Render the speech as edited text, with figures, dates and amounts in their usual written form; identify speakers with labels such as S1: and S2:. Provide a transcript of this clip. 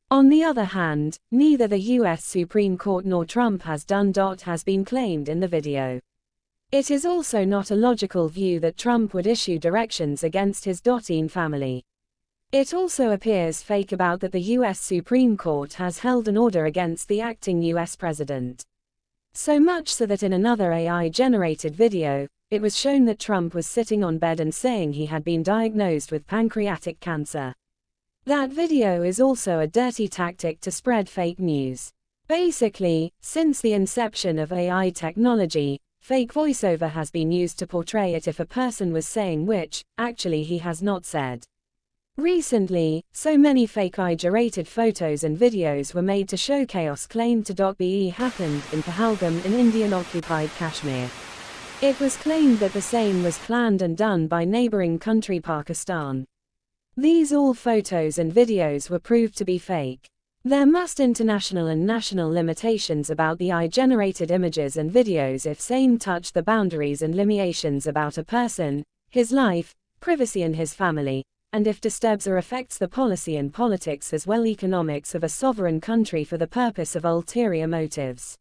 S1: On the other hand, neither the US Supreme Court nor Trump has done.has been claimed in the video. It is also not a logical view that Trump would issue directions against his.oen family. It also appears fake about that the US Supreme Court has held an order against the acting US president. So much so that in another AI-generated video, it was shown that Trump was sitting on bed and saying he had been diagnosed with pancreatic cancer. That video is also a dirty tactic to spread fake news. Basically, since the inception of AI technology, fake voiceover has been used to portray it if a person was saying which, actually he has not said. Recently, so many fake AI-generated photos and videos were made to show chaos claimed to be happened in Pahalgam in Indian-occupied Kashmir. It was claimed that the same was planned and done by neighboring country Pakistan. These all photos and videos were proved to be fake. There must international and national limitations about the AI-generated images and videos if same touch the boundaries and limitations about a person, his life, privacy and his family, and if disturbs or affects the policy and politics as well economics of a sovereign country for the purpose of ulterior motives.